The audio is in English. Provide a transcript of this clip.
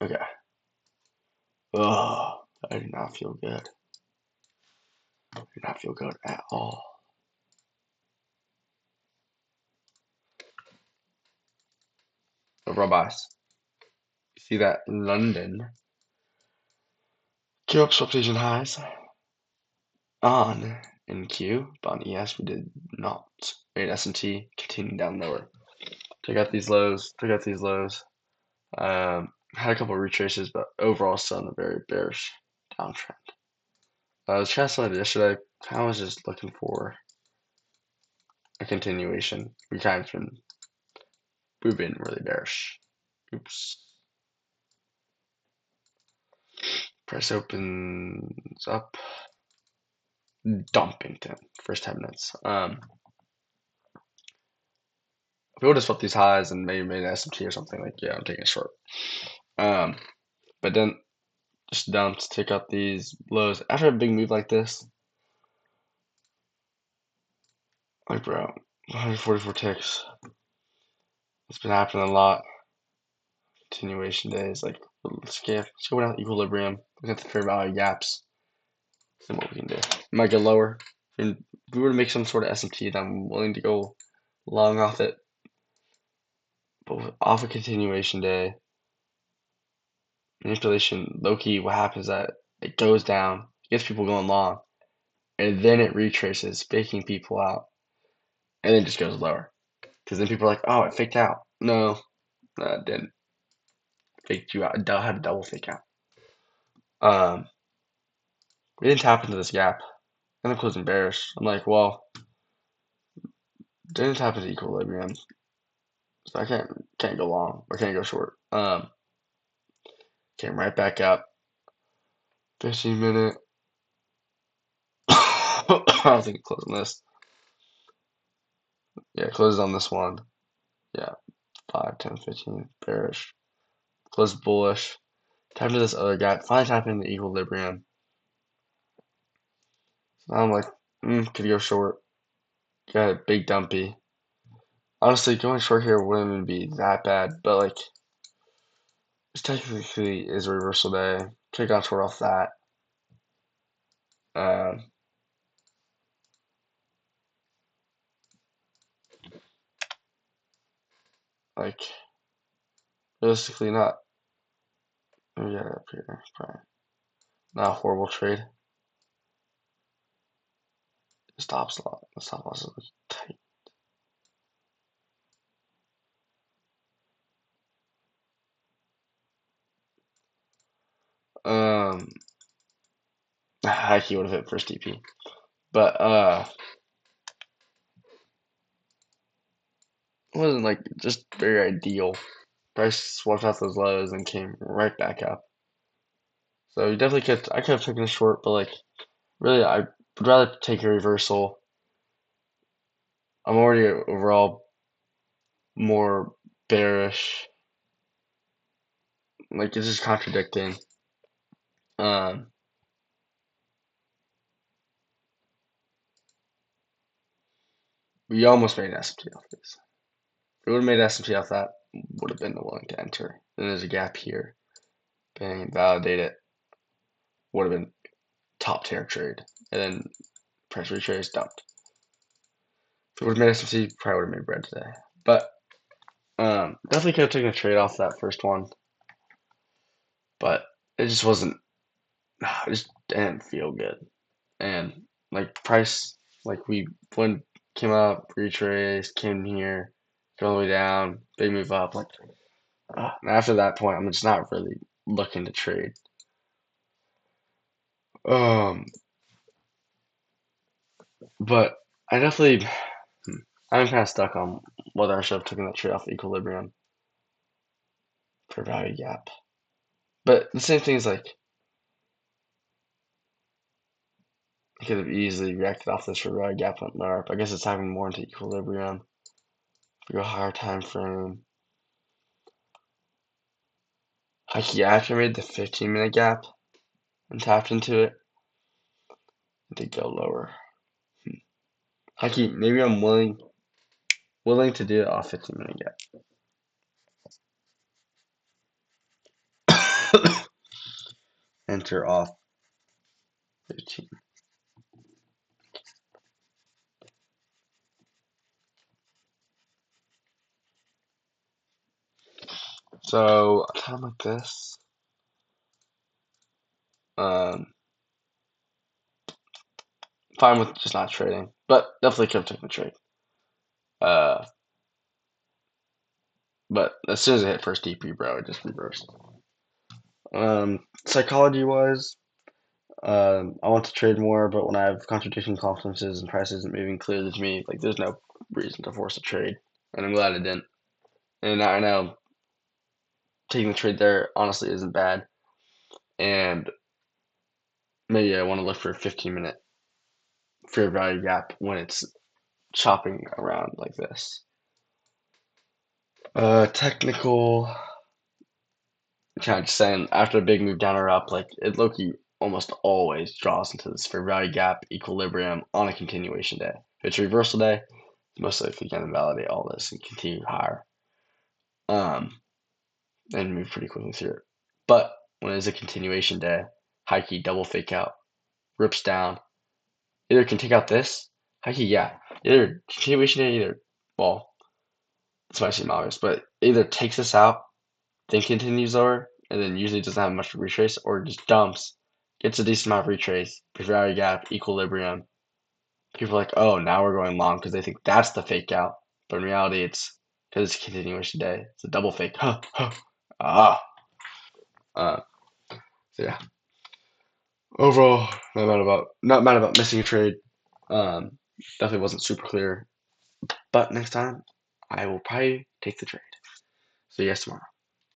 Okay. Ugh, I do not feel good. I do not feel good at all. Overall bias. You see that London Q up swept highs on NQ, but on ES we did not. Rate S&T continuing down lower. Took out these lows. Took out these lows. Had a couple of retraces, but overall still in a very bearish downtrend. I was trying yesterday. I was just looking for a continuation. We've been really bearish. Oops. Price opens up. Dumping 10 first 10 minutes. If we would have swept these highs and maybe made an SMT or something, like, yeah, I'm taking a short. Um, but then just dumps, take out these lows. After a big move like this, like, bro, 144 ticks. It's been happening a lot. Continuation days, like, let's go down equilibrium. Look at the fair value gaps. See what we can do. It might get lower. If we were to make some sort of SMT, then I'm willing to go long off it. But off a continuation day, manipulation, low key, what happens is that it goes down, gets people going long, and then it retraces, faking people out, and then just goes lower. Because then people are like, oh, it faked out. No, it didn't. Faked you out. It had a double fake out. We didn't tap into this gap. And the closing bearish. I'm like, well, didn't tap into equilibrium. So I can't go long or can't go short. Came right back up. 15-minute. I don't think it closed on this. Yeah, it closes on this one. Yeah, 5, 10, 15, bearish. Close bullish. Tap into this other gap. Finally tap into equilibrium. So now I'm like, could go short. Got a big dumpy. Honestly, going short here wouldn't even be that bad, but like, this technically is a reversal day. Could have gone short off that. Um, like, realistically, not. Yeah, up here, probably not a horrible trade. Stops a lot. The stop loss is tight. Um, heck, he would have hit first TP, but it wasn't like just very ideal. Price swapped out those lows and came right back up. So you definitely could. I could have taken a short, but like really, I would rather take a reversal. I'm already overall more bearish. Like it's just contradicting. Um, we almost made an S&P off this. If we would have made an S&P off that, would have been the willing to enter. Then there's a gap here. Bang, validate it. Would have been top tier trade. And then price retrace dumped. If we would have made S&P, probably would have made bread today. But definitely could have taken a trade off that first one. But it just wasn't. It just didn't feel good. And like price, like we when came up, retraced, came here, go all the way down, big move up. Like and after that point, I'm just not really looking to trade. Um, but I definitely, I'm kind of stuck on whether I should have taken that trade off equilibrium for value gap. But the same thing is like I could have easily reacted off this for value gap went lower. But I guess it's having more into equilibrium. If we go higher time frame. Like yeah, after I made the 15-minute gap and tapped into it, I did go lower. Hockey, maybe I'm willing to do it off 15-minute gap. Enter off 15. So a time like this, um, fine with just not trading, but definitely could have taken a trade. Uh, but as soon as it hit first DP, bro, it just reversed. Psychology wise, I want to trade more, but when I have contradicting confidences and price isn't moving clearly to me, like there's no reason to force a trade, and I'm glad it didn't. And I know taking the trade there honestly isn't bad, and maybe I want to look for a 15-minute fair value gap when it's chopping around like this. Technical, kind of just saying after a big move down or up, like it Loki almost always draws into this fair value gap equilibrium on a continuation day. If it's a reversal day, most likely can invalidate all this and continue higher. And move pretty quickly through it. But when it's a continuation day, high key double fake out, rips down. Either can take out this, high key, yeah. Either continuation day, either well, this might seem obvious, but either takes this out, then continues lower, and then usually doesn't have much to retrace, or just dumps, gets a decent amount of retrace, value gap, equilibrium. People are like, oh, now we're going long because they think that's the fake out. But in reality, it's because it's a continuation day. It's a double fake. Huh, huh. Ah. Uh, so yeah. Overall, not mad about missing a trade. Definitely wasn't super clear. But next time, I will probably take the trade. See you guys tomorrow.